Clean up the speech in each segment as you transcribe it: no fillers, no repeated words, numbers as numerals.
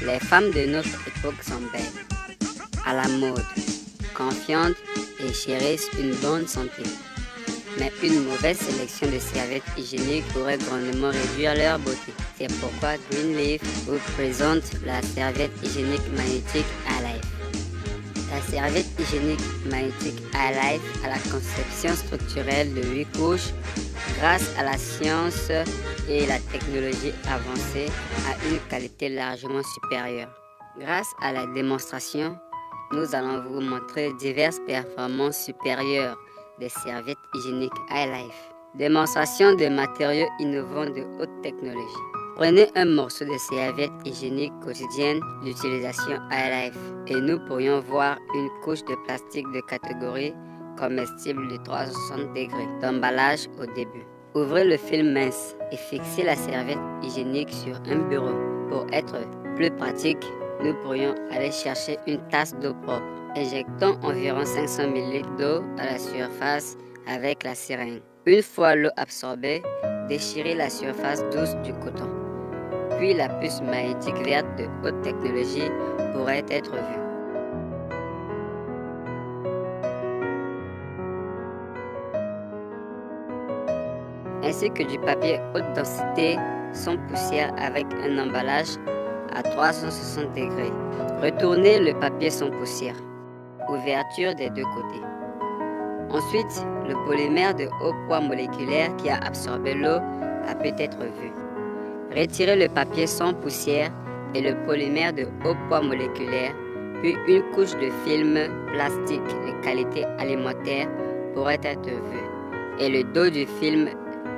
Les femmes de notre époque sont belles, à la mode, confiantes et chérissent une bonne santé. Mais une mauvaise sélection de serviettes hygiéniques pourrait grandement réduire leur beauté. C'est pourquoi Greenleaf vous présente la serviette hygiénique magnétique iLife. La serviette hygiénique magnétique iLife a la conception structurelle de 8 couches. Grâce à la science et la technologie avancée, a une qualité largement supérieure. Grâce à la démonstration, nous allons vous montrer diverses performances supérieures des serviettes hygiéniques iLife. Démonstration de matériaux innovants de haute technologie. Prenez un morceau de serviette hygiénique quotidienne d'utilisation iLife et nous pourrions voir une couche de plastique de catégorie comestible de 360 degrés d'emballage au début. Ouvrez le film mince et fixez la serviette hygiénique sur un bureau. Pour être plus pratique, nous pourrions aller chercher une tasse d'eau propre. Injectons environ 500 ml d'eau à la surface avec la seringue. Une fois l'eau absorbée, déchirez la surface douce du coton. Puis la puce magnétique verte de haute technologie pourrait être vue. Ainsi que du papier haute densité sans poussière avec un emballage à 360 degrés. Retournez le papier sans poussière. Ouverture des deux côtés. Ensuite, le polymère de haut poids moléculaire qui a absorbé l'eau a pu être vu. Retirez le papier sans poussière et le polymère de haut poids moléculaire, puis une couche de film plastique de qualité alimentaire pourrait être vue. Et le dos du film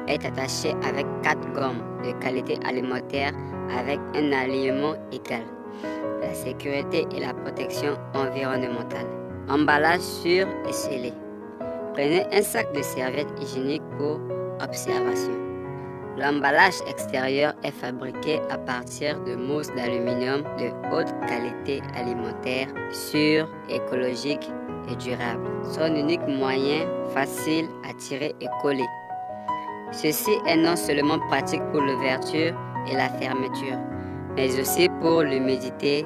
est attaché avec 4 gommes de qualité alimentaire avec un alignement égal. La sécurité et la protection environnementale. Emballage sûr et scellé. Prenez un sac de serviettes hygiéniques pour observation. L'emballage extérieur est fabriqué à partir de mousse d'aluminium de haute qualité alimentaire, sûr, écologique et durable. Son unique moyen, facile à tirer et coller. Ceci est non seulement pratique pour l'ouverture et la fermeture, mais aussi pour l'humidité,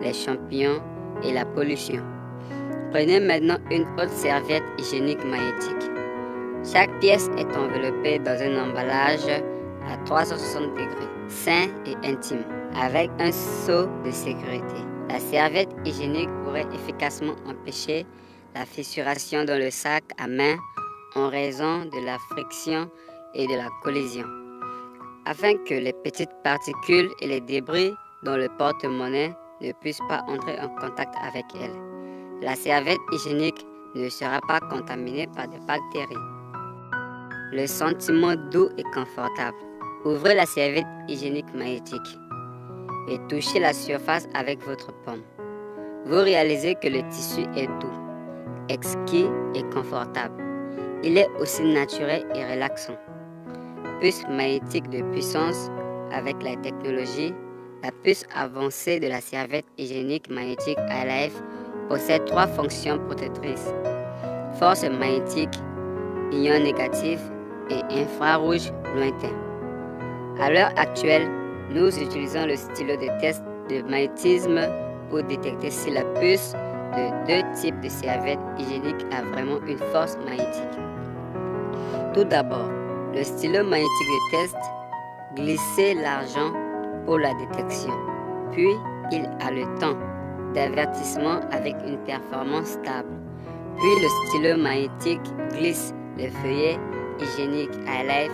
les champignons et la pollution. Prenez maintenant une haute serviette hygiénique magnétique. Chaque pièce est enveloppée dans un emballage à 360 degrés, sain et intime, avec un seau de sécurité. La serviette hygiénique pourrait efficacement empêcher la fissuration dans le sac à main en raison de la friction et de la collision, afin que les petites particules et les débris dans le porte-monnaie ne puissent pas entrer en contact avec elle. La serviette hygiénique ne sera pas contaminée par des bactéries. Le sentiment doux et confortable. Ouvrez la serviette hygiénique magnétique et touchez la surface avec votre paume. Vous réalisez que le tissu est doux, exquis et confortable. Il est aussi naturel et relaxant. Puce magnétique de puissance avec la technologie. La puce avancée de la serviette hygiénique magnétique iLife possède 3 fonctions protectrices. Force magnétique, ion négatif et infrarouge lointain. À l'heure actuelle, nous utilisons le stylo de test de magnétisme pour détecter si la puce de 2 types de serviettes hygiéniques a vraiment une force magnétique. Tout d'abord, le stylo magnétique de test, glissez l'argent pour la détection. Puis, il a le temps d'avertissement avec une performance stable. Puis, le stylo magnétique glisse le feuillet hygiénique iLife,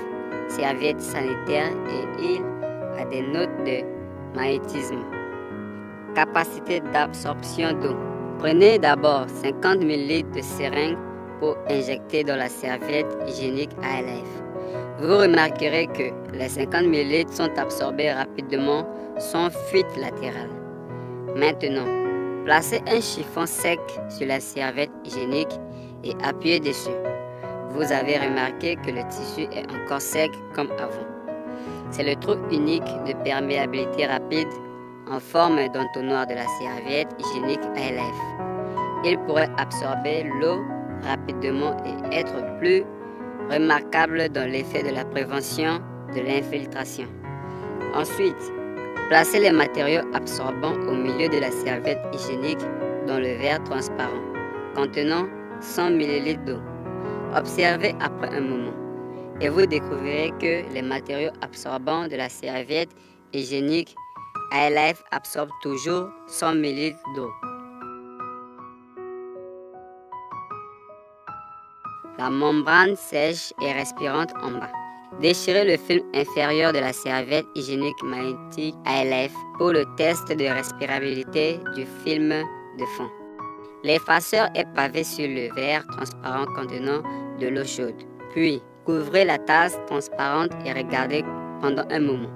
serviette sanitaire et il a des notes de magnétisme. Capacité d'absorption d'eau. Prenez d'abord 50 ml de seringue pour injecter dans la serviette hygiénique iLife. Vous remarquerez que les 50 ml sont absorbés rapidement sans fuite latérale. Maintenant, placez un chiffon sec sur la serviette hygiénique et appuyez dessus. Vous avez remarqué que le tissu est encore sec comme avant. C'est le truc unique de perméabilité rapide en forme d'entonnoir de la serviette hygiénique iLife. Il pourrait absorber l'eau rapidement et être plus remarquable dans l'effet de la prévention de l'infiltration. Ensuite, Placez les matériaux absorbants au milieu de la serviette hygiénique dans le verre transparent contenant 100 ml d'eau. Observez après un moment et vous découvrirez que les matériaux absorbants de la serviette hygiénique iLife absorbent toujours 100 ml d'eau. La membrane sèche et respirante en bas. Déchirez le film inférieur de la serviette hygiénique magnétique iLife pour le test de respirabilité du film de fond. L'effaceur est pavé sur le verre transparent contenant de l'eau chaude. Puis, couvrez la tasse transparente et regardez pendant un moment.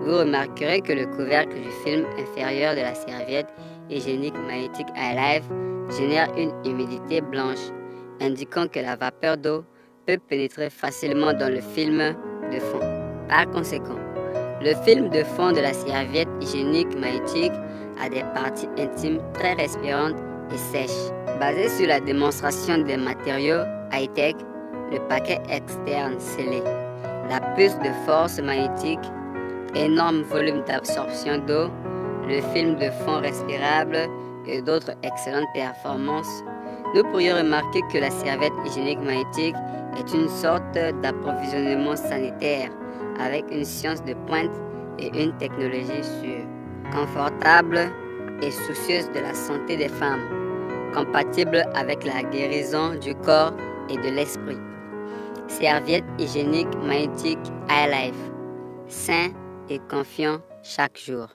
Vous remarquerez que le couvercle du film inférieur de la serviette hygiénique magnétique iLife génère une humidité blanche, indiquant que la vapeur d'eau peut pénétrer facilement dans le film de fond. Par conséquent, le film de fond de la serviette hygiénique magnétique a des parties intimes très respirantes et sèches. Basé sur la démonstration des matériaux high-tech, le paquet externe scellé, la puce de force magnétique, énorme volume d'absorption d'eau, le film de fond respirable et d'autres excellentes performances, nous pourrions remarquer que la serviette hygiénique magnétique est une sorte d'approvisionnement sanitaire avec une science de pointe et une technologie sûre, confortable et soucieuse de la santé des femmes, compatible avec la guérison du corps et de l'esprit. Serviette hygiénique magnétique iLife, sain et confiant chaque jour.